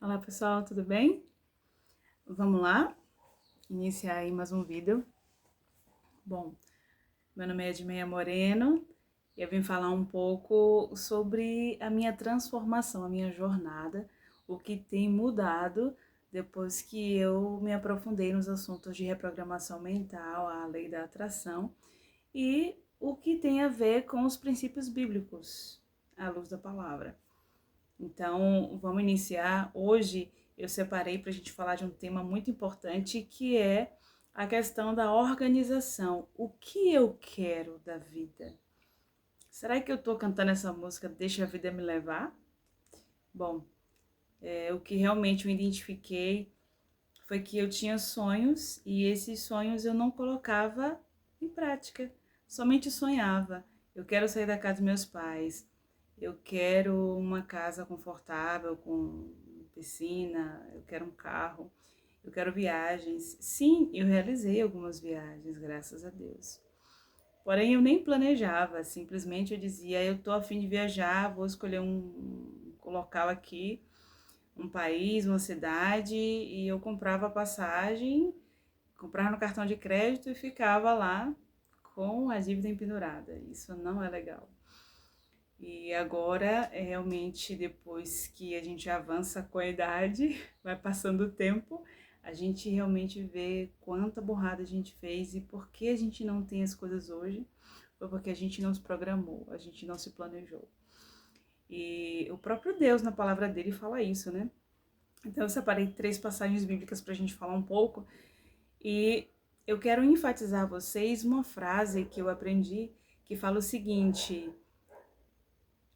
Olá pessoal, tudo bem? Vamos lá, iniciar aí mais um vídeo. Bom, meu nome é Edmeia Moreno e eu vim falar um pouco sobre a minha transformação, a minha jornada, o que tem mudado depois que eu me aprofundei nos assuntos de reprogramação mental, a lei da atração e o que tem a ver com os princípios bíblicos, à luz da palavra. Então, vamos iniciar. Hoje eu separei para a gente falar de um tema muito importante que é a questão da organização. O que eu quero da vida? Será que eu estou cantando essa música Deixa a Vida Me Levar? Bom, o que realmente eu identifiquei foi que eu tinha sonhos e esses sonhos eu não colocava em prática, somente sonhava. Eu quero sair da casa dos meus pais, eu quero uma casa confortável com piscina, eu quero um carro, eu quero viagens. Sim, eu realizei algumas viagens, graças a Deus. Porém, eu nem planejava, simplesmente eu dizia, eu tô a fim de viajar, vou escolher um local aqui, um país, uma cidade, e eu comprava a passagem, comprava no cartão de crédito e ficava lá com a dívida empendurada. Isso não é legal. E agora, realmente, depois que a gente avança com a idade, vai passando o tempo, a gente realmente vê quanta burrada a gente fez e por que a gente não tem as coisas hoje, foi porque a gente não se programou, a gente não se planejou. E o próprio Deus, na palavra dele, fala isso, né? Então, eu separei 3 passagens bíblicas para a gente falar um pouco e eu quero enfatizar a vocês uma frase que eu aprendi que fala o seguinte: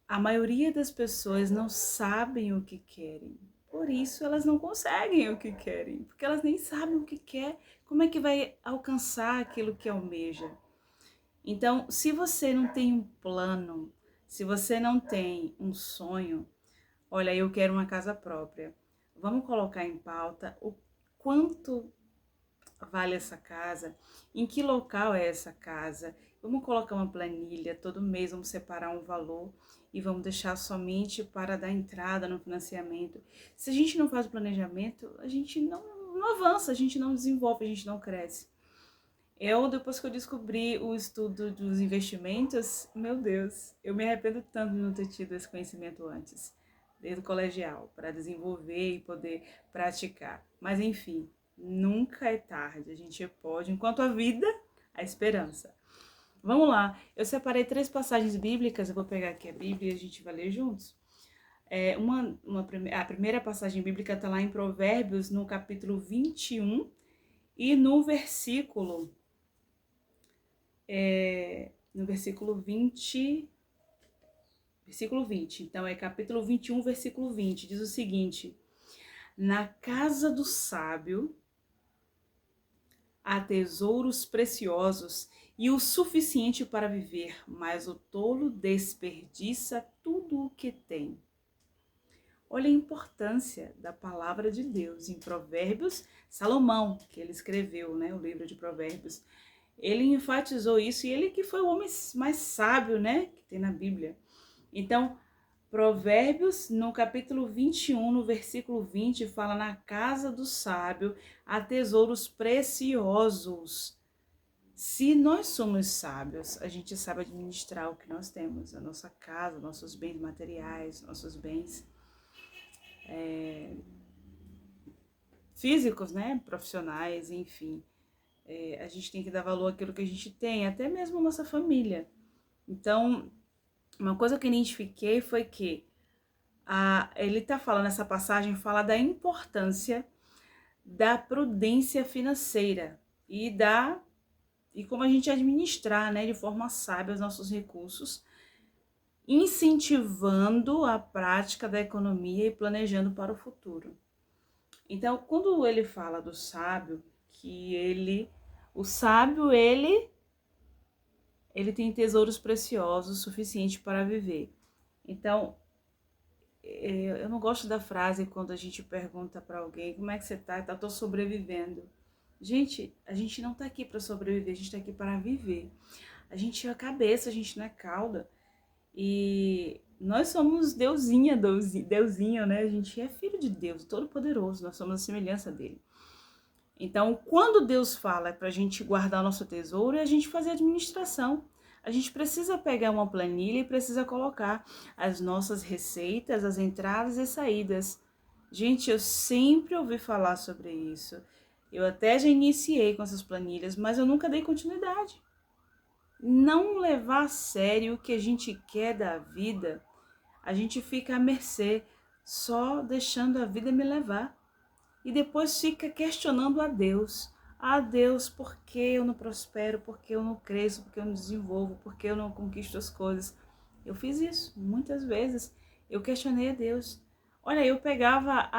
a maioria das pessoas não sabem o que querem. Por isso elas não conseguem o que querem, porque elas nem sabem o que quer, como é que vai alcançar aquilo que almeja. Então, se você não tem um plano, se você não tem um sonho, olha, eu quero uma casa própria. Vamos colocar em pauta o quanto vale essa casa, em que local é essa casa. Vamos colocar uma planilha, todo mês vamos separar um valor e vamos deixar somente para dar entrada no financiamento. Se a gente não faz o planejamento, a gente não avança, a gente não desenvolve, a gente não cresce. Depois que eu descobri o estudo dos investimentos, meu Deus, eu me arrependo tanto de não ter tido esse conhecimento antes, desde o colegial, para desenvolver e poder praticar. Mas enfim, nunca é tarde, a gente pode, enquanto a vida, a esperança. Vamos lá, eu separei 3 passagens bíblicas, eu vou pegar aqui a Bíblia e a gente vai ler juntos. A primeira passagem bíblica está lá em Provérbios, no capítulo 21, e no versículo 20, versículo 20. Então é capítulo 21, versículo 20. Diz o seguinte: na casa do sábio há tesouros preciosos e o suficiente para viver, mas o tolo desperdiça tudo o que tem. Olha a importância da palavra de Deus em Provérbios. Salomão, que ele escreveu, né, o livro de Provérbios, ele enfatizou isso, e ele que foi o homem mais sábio, né, que tem na Bíblia. Então, Provérbios, no capítulo 21, no versículo 20, fala: na casa do sábio há tesouros preciosos. Se nós somos sábios, a gente sabe administrar o que nós temos, a nossa casa, nossos bens materiais, nossos bens físicos, né, profissionais, enfim. A gente tem que dar valor àquilo que a gente tem, até mesmo a nossa família. Então, uma coisa que eu identifiquei foi que ele está falando, essa passagem fala da importância da prudência financeira e como a gente administrar, né, de forma sábia os nossos recursos, incentivando a prática da economia e planejando para o futuro. Então, quando ele fala do sábio, o sábio, ele tem tesouros preciosos suficientes para viver. Então, eu não gosto da frase quando a gente pergunta para alguém como é que você tá, tô sobrevivendo. Gente, a gente não tá aqui para sobreviver, a gente tá aqui para viver. A gente é a cabeça, a gente não é cauda. E Nós somos deusinho, né? A gente é filho de Deus, Todo-Poderoso, nós somos a semelhança dele. Então, quando Deus fala para a gente guardar o nosso tesouro, é a gente fazer administração. A gente precisa pegar uma planilha e precisa colocar as nossas receitas, as entradas e saídas. Gente, eu sempre ouvi falar sobre isso. Eu até já iniciei com essas planilhas, mas eu nunca dei continuidade. Não levar a sério o que a gente quer da vida, a gente fica à mercê, só deixando a vida me levar. E depois fica questionando a Deus. Ah, Deus, por que eu não prospero? Por que eu não cresço? Por que eu não desenvolvo? Por que eu não conquisto as coisas? Eu fiz isso muitas vezes. Eu questionei a Deus. Olha, eu pegava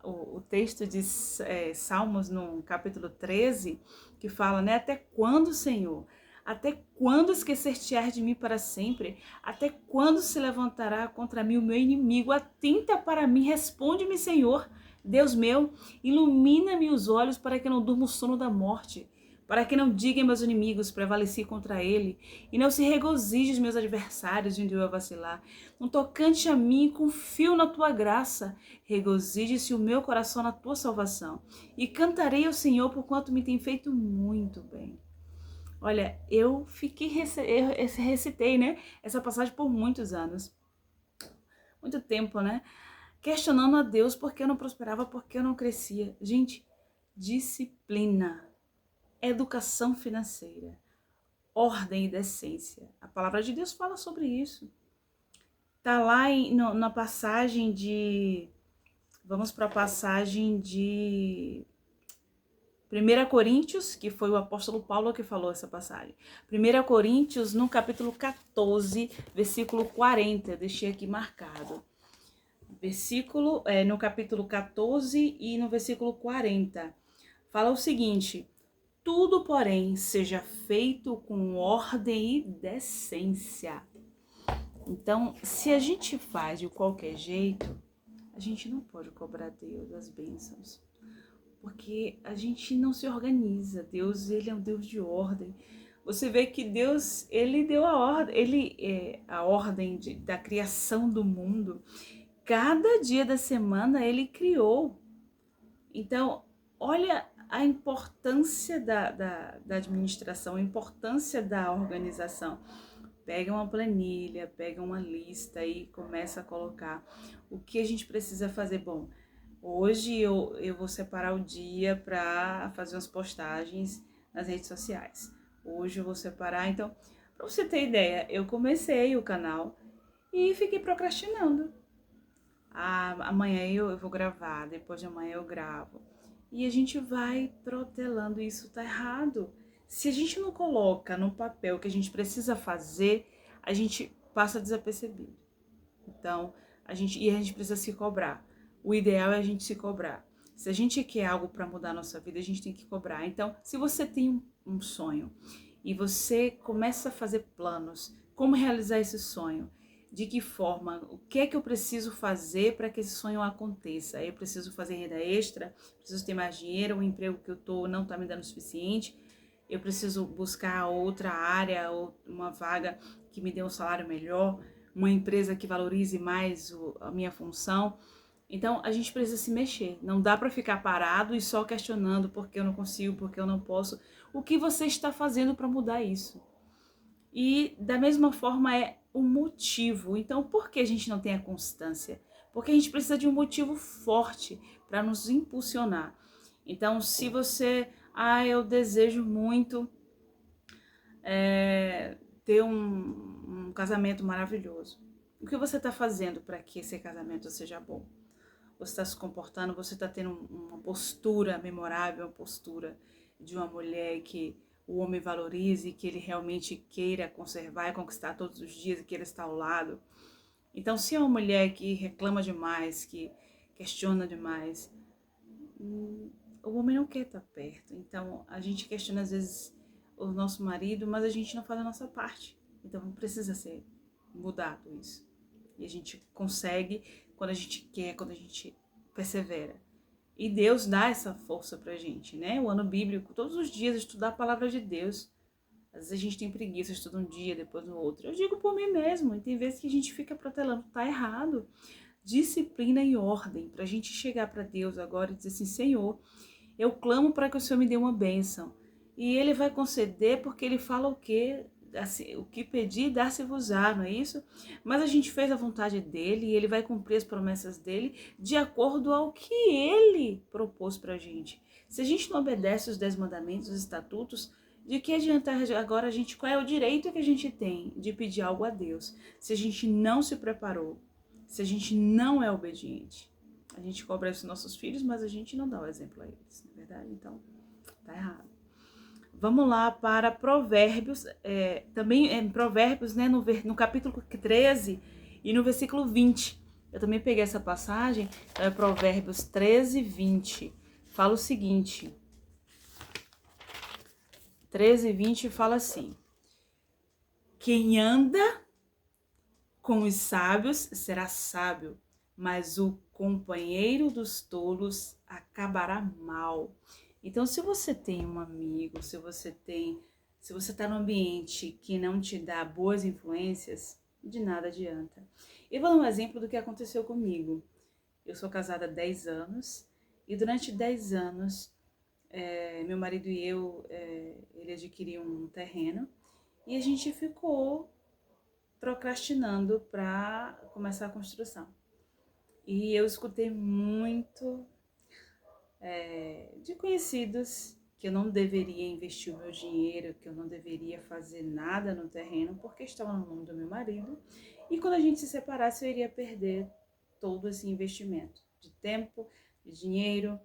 o texto de Salmos no capítulo 13, que fala, né? Até quando, Senhor? Até quando esquecer-te-ás de mim para sempre? Até quando se levantará contra mim o meu inimigo? Atenta para mim, responde-me, Senhor. Deus meu, ilumina-me os olhos para que não durma o sono da morte, para que não digam meus inimigos, prevaleci contra ele, e não se regozije os meus adversários, onde eu a vacilar. No tocante a mim, confio na tua graça, regozije-se o meu coração na tua salvação, e cantarei ao Senhor por quanto me tem feito muito bem. Olha, eu recitei, né, essa passagem por muitos anos, muito tempo, né? Questionando a Deus porque eu não prosperava, porque eu não crescia. Gente, disciplina, educação financeira, ordem e decência. A palavra de Deus fala sobre isso. Tá lá na passagem de... Vamos para a passagem de 1 Coríntios, que foi o apóstolo Paulo que falou essa passagem. 1 Coríntios, no capítulo 14, versículo 40. Deixei aqui marcado. No capítulo 14 e no versículo 40, fala o seguinte: tudo, porém, seja feito com ordem e decência. Então, se a gente faz de qualquer jeito, a gente não pode cobrar Deus as bênçãos, porque a gente não se organiza. Deus, ele é um Deus de ordem. Você vê que Deus, ele deu a ordem, ele é a ordem da criação do mundo. Cada dia da semana ele criou. Então, olha a importância da administração, a importância da organização. Pega uma planilha, pega uma lista e começa a colocar o que a gente precisa fazer. Bom, hoje eu vou separar o dia para fazer umas postagens nas redes sociais. Hoje eu vou separar. Então, para você ter ideia, eu comecei o canal e fiquei procrastinando. Amanhã eu vou gravar, depois de amanhã eu gravo. E a gente vai protelando, isso tá errado. Se a gente não coloca no papel o que a gente precisa fazer, a gente passa desapercebido. Então, a gente precisa se cobrar. O ideal é a gente se cobrar. Se a gente quer algo para mudar a nossa vida, a gente tem que cobrar. Então, se você tem um sonho e você começa a fazer planos, como realizar esse sonho? De que forma? O que é que eu preciso fazer para que esse sonho aconteça? Eu preciso fazer renda extra? Preciso ter mais dinheiro? O emprego que eu tô não está me dando o suficiente? Eu preciso buscar outra área ou uma vaga que me dê um salário melhor? Uma empresa que valorize mais a minha função? Então, a gente precisa se mexer. Não dá para ficar parado e só questionando porque eu não consigo, porque eu não posso. O que você está fazendo para mudar isso? E da mesma forma é o motivo. Então, por que a gente não tem a constância? Porque a gente precisa de um motivo forte para nos impulsionar. Então, se você, eu desejo muito ter um casamento maravilhoso. O que você está fazendo para que esse casamento seja bom? Você está se comportando, você está tendo uma postura memorável, uma postura de uma mulher que o homem valorize, que ele realmente queira conservar e conquistar todos os dias e queira estar ao lado. Então, se é uma mulher que reclama demais, que questiona demais, o homem não quer estar perto. Então, a gente questiona às vezes o nosso marido, mas a gente não faz a nossa parte. Então, precisa ser mudado isso. E a gente consegue quando a gente quer, quando a gente persevera. E Deus dá essa força pra gente, né? O ano bíblico, todos os dias estudar a palavra de Deus. Às vezes a gente tem preguiça, estuda um dia, depois no outro. Eu digo por mim mesmo, e tem vezes que a gente fica protelando, tá errado. Disciplina e ordem, pra gente chegar para Deus agora e dizer assim, Senhor, eu clamo para que o Senhor me dê uma bênção. E Ele vai conceder porque Ele fala o quê? Assim, o que pedir, dar-se-vos-á, não é isso? Mas a gente fez a vontade dEle e Ele vai cumprir as promessas dEle de acordo ao que Ele propôs pra gente. Se a gente não obedece os 10 mandamentos, os estatutos, de que adianta agora a gente, qual é o direito que a gente tem de pedir algo a Deus, se a gente não se preparou, se a gente não é obediente? A gente cobra isso dos nossos filhos, mas a gente não dá o exemplo a eles, não é verdade? Então, tá errado. Vamos lá para Provérbios, também Provérbios, né, no capítulo 13 e no versículo 20. Eu também peguei essa passagem, Provérbios 13, 20. Fala o seguinte, 13 e 20 fala assim: quem anda com os sábios será sábio, mas o companheiro dos tolos acabará mal. Então, se você tem um amigo, se você está num ambiente que não te dá boas influências, de nada adianta. Eu vou dar um exemplo do que aconteceu comigo. Eu sou casada há 10 anos e durante 10 anos, meu marido e eu, ele adquiriu um terreno e a gente ficou procrastinando para começar a construção. E eu escutei muito de conhecidos que eu não deveria investir o meu dinheiro, que eu não deveria fazer nada no terreno, porque estava no nome do meu marido. E quando a gente se separasse, eu iria perder todo esse investimento de tempo, de dinheiro,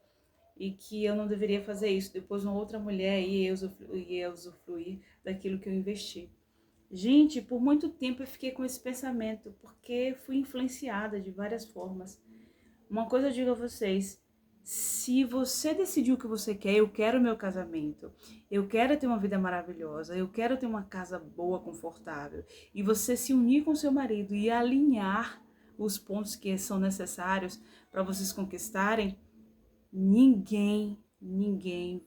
e que eu não deveria fazer isso. Depois uma outra mulher ia usufruir daquilo que eu investi. Gente, por muito tempo eu fiquei com esse pensamento, porque fui influenciada de várias formas. Uma coisa eu digo a vocês, se você decidiu o que você quer, eu quero o meu casamento, eu quero ter uma vida maravilhosa, eu quero ter uma casa boa, confortável, e você se unir com seu marido e alinhar os pontos que são necessários para vocês conquistarem, ninguém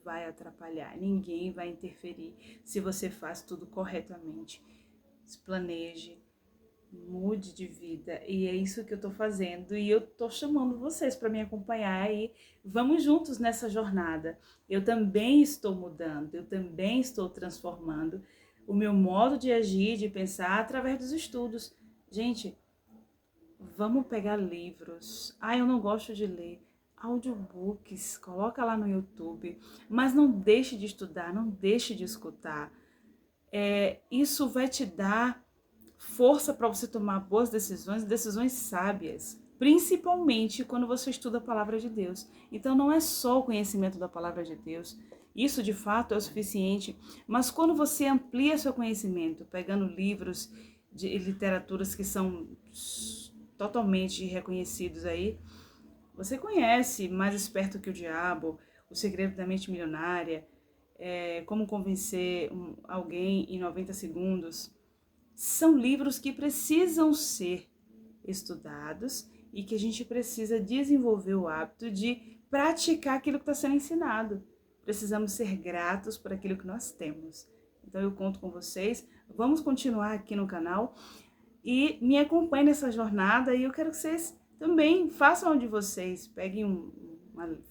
vai atrapalhar, ninguém vai interferir se você faz tudo corretamente. Se planeje, mude de vida, e é isso que eu tô fazendo, e eu tô chamando vocês para me acompanhar e vamos juntos nessa jornada. Eu também estou mudando, eu também estou transformando o meu modo de agir, de pensar através dos estudos. Gente, vamos pegar livros. Eu não gosto de ler. Audiobooks, coloca lá no YouTube, mas não deixe de estudar, não deixe de escutar. Isso vai te dar força para você tomar boas decisões, decisões sábias, principalmente quando você estuda a palavra de Deus. Então não é só o conhecimento da palavra de Deus, isso de fato é o suficiente, mas quando você amplia seu conhecimento, pegando livros de literaturas que são totalmente reconhecidos aí, você conhece Mais Esperto que o Diabo, O Segredo da Mente Milionária, Como Convencer Alguém em 90 Segundos. São livros que precisam ser estudados e que a gente precisa desenvolver o hábito de praticar aquilo que está sendo ensinado. Precisamos ser gratos por aquilo que nós temos. Então eu conto com vocês. Vamos continuar aqui no canal e me acompanhem nessa jornada. E eu quero que vocês também façam de vocês. Peguem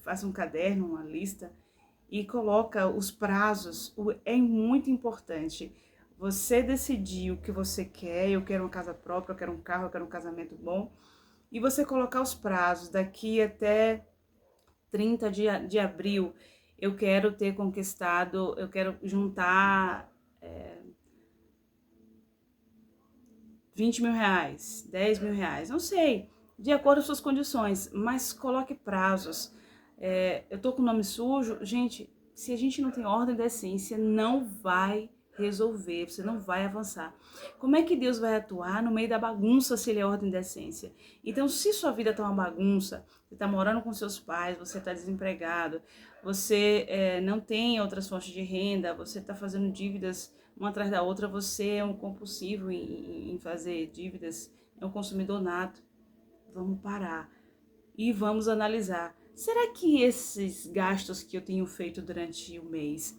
façam um caderno, uma lista e coloca os prazos. É muito importante. Você decidir o que você quer, eu quero uma casa própria, eu quero um carro, eu quero um casamento bom, e você colocar os prazos, daqui até 30 de abril, eu quero ter conquistado, eu quero juntar 20 mil reais, 10 mil reais, não sei, de acordo com suas condições, mas coloque prazos. Eu tô com o nome sujo, gente, se a gente não tem ordem da essência, não vai resolver, você não vai avançar. Como é que Deus vai atuar no meio da bagunça se ele é ordem da essência? Então, se sua vida tá uma bagunça, você tá morando com seus pais, você tá desempregado, você não tem outras fontes de renda, você tá fazendo dívidas uma atrás da outra, você é um compulsivo em fazer dívidas, é um consumidor nato. Vamos parar e vamos analisar. Será que esses gastos que eu tenho feito durante o mês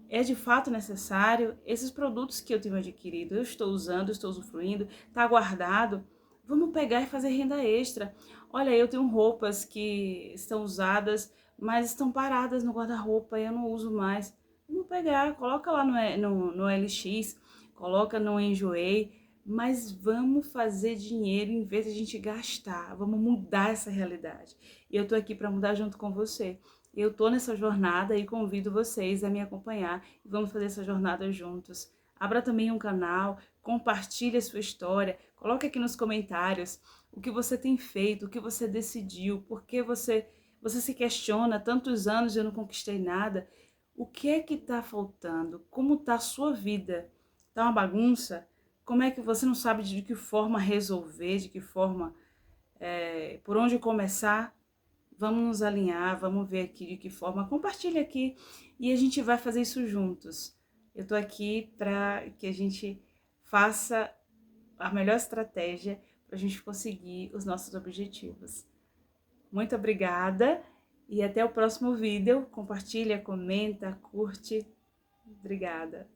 é de fato necessário? Esses produtos que eu tenho adquirido, eu estou usando, estou usufruindo, está guardado? Vamos pegar e fazer renda extra. Olha, eu tenho roupas que estão usadas, mas estão paradas no guarda-roupa e eu não uso mais. Vamos pegar, coloca lá no LX, coloca no Enjoei, mas vamos fazer dinheiro em vez de a gente gastar. Vamos mudar essa realidade. E eu tô aqui para mudar junto com você. Eu tô nessa jornada e convido vocês a me acompanhar e vamos fazer essa jornada juntos. Abra também um canal, compartilhe a sua história, coloque aqui nos comentários o que você tem feito, o que você decidiu, por que você se questiona, tantos anos eu não conquistei nada. O que é que está faltando? Como está a sua vida? Está uma bagunça? Como é que você não sabe de que forma resolver, de que forma, por onde começar? Vamos nos alinhar, vamos ver aqui de que forma. Compartilha aqui e a gente vai fazer isso juntos. Eu tô aqui para que a gente faça a melhor estratégia para a gente conseguir os nossos objetivos. Muito obrigada e até o próximo vídeo. Compartilha, comenta, curte. Obrigada.